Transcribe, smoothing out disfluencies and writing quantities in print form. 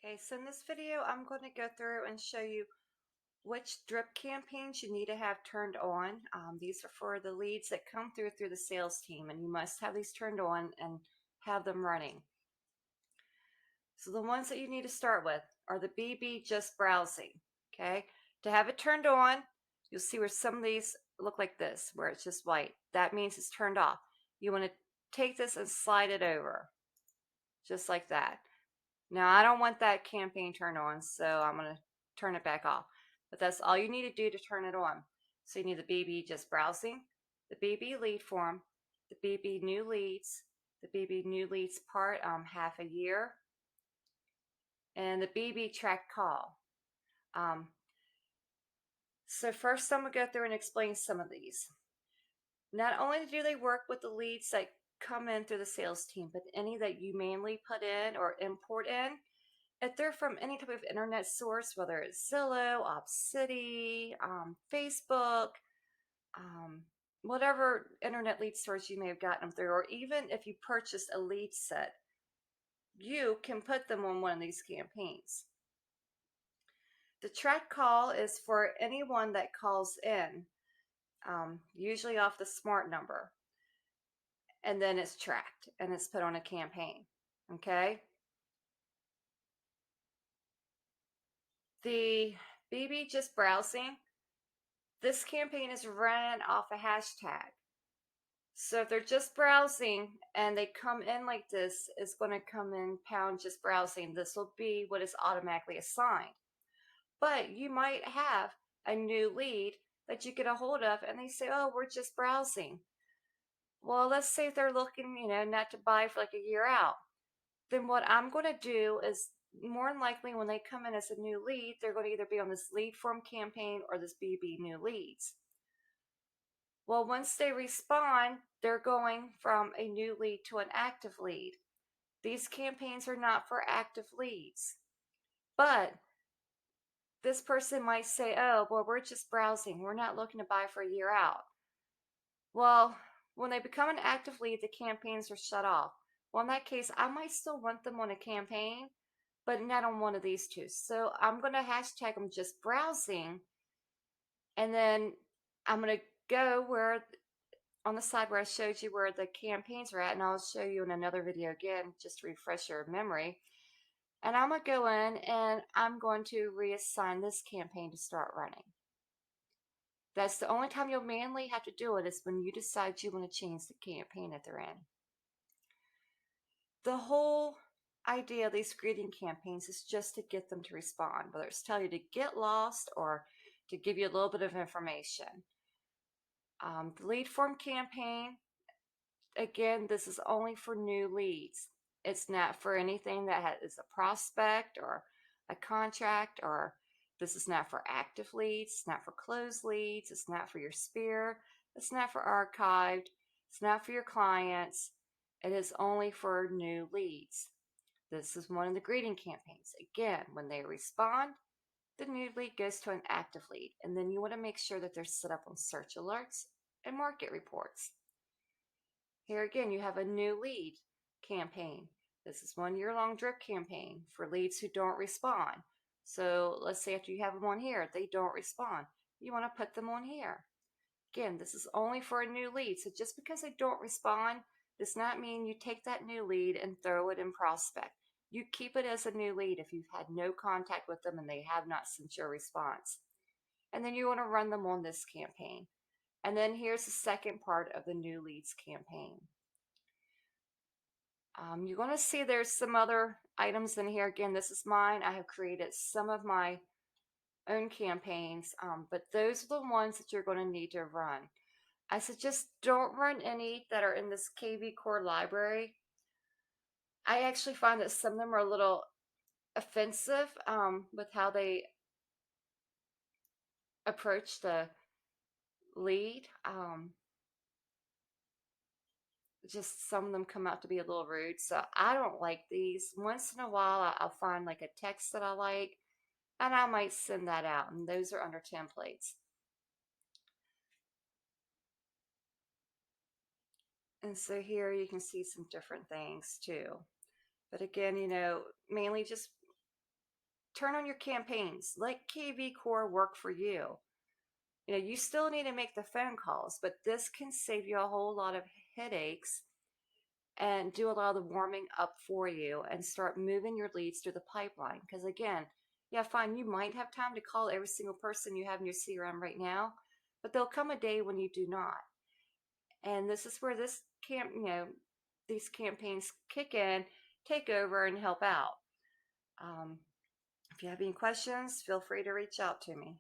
Okay, so in this video, I'm going to go through and show you which drip campaigns you need to have turned on. These are for the leads that come through the sales team, and you must have these turned on and have them running. So the ones that you need to start with are the BB just browsing. Okay, to have it turned on, you'll see where some of these look like this, where it's just white. That means it's turned off. You want to take this and slide it over, just like that. Now, I don't want that campaign turned on, so I'm going to turn it back off. But that's all you need to do to turn it on. So you need the BB just browsing, the BB lead form, the BB new leads, the BB new leads part half a year, and the BB track call. So first I'm going to go through and explain some of these. Not only do they work with the leads that come in through the sales team, but any that you manually put in or import in, if they're from any type of internet source, whether it's Zillow, Opcity, Facebook, whatever internet lead source you may have gotten them through, or even if you purchased a lead set, you can put them on one of these campaigns. The track call is for anyone that calls in, usually off the smart number, and then it's tracked and it's put on a campaign. Okay. The BB just browsing, this campaign is ran off a hashtag. So if they're just browsing and they come in like this, it's going to come in pound just browsing. This will be what is automatically assigned. But you might have a new lead that you get a hold of and they say, oh, we're just browsing. Well, let's say if they're looking, not to buy for like a year out. Then what I'm going to do is more than likely when they come in as a new lead, they're going to either be on this lead form campaign or this BB new leads. Well, once they respond, they're going from a new lead to an active lead. These campaigns are not for active leads. But this person might say, oh, well, we're just browsing. We're not looking to buy for a year out. Well, when they become an active lead, the campaigns are shut off. Well, in that case, I might still want them on a campaign, but not on one of these two. So I'm going to hashtag them just browsing. And then I'm going to go where on the side where I showed you where the campaigns are at, and I'll show you in another video again, just to refresh your memory. And I'm going to go in and I'm going to reassign this campaign to start running. That's the only time you'll manually have to do it is when you decide you want to change the campaign that they're in. The whole idea of these greeting campaigns is just to get them to respond, whether it's tell you to get lost or to give you a little bit of information. The lead form campaign, again, this is only for new leads. It's not for anything that is a prospect or a contract, or this is not for active leads. It's not for closed leads. It's not for your sphere. It's not for archived. It's not for your clients. It is only for new leads. This is one of the greeting campaigns. Again, when they respond, the new lead goes to an active lead, and then you want to make sure that they're set up on search alerts and market reports. Here again, you have a new lead campaign. This is 1 year long drip campaign for leads who don't respond. So let's say after you have them on here, they don't respond. You want to put them on here. Again, this is only for a new lead. So just because they don't respond does not mean you take that new lead and throw it in prospect. You keep it as a new lead if you've had no contact with them and they have not sent your response. And then you want to run them on this campaign. And then here's the second part of the new leads campaign. You're going to see there's some other items in here. Again, this is mine. I have created some of my own campaigns, but those are the ones that you're going to need to run. I suggest don't run any that are in this KV Core library. I actually find that some of them are a little offensive with how they approach the lead. Just some of them come out to be a little rude, so I don't like these. Once in a while, I'll find like a text that I like, and I might send that out, and those are under templates. And so here you can see some different things too. But again, mainly just turn on your campaigns. Let KV Core work for you. You know, you still need to make the phone calls, but this can save you a whole lot of headaches and do a lot of the warming up for you and start moving your leads through the pipeline. Because again, yeah, fine, you might have time to call every single person you have in your CRM right now, but there'll come a day when you do not. And this is where these campaigns kick in, take over, and help out. Um, if you have any questions, feel free to reach out to me.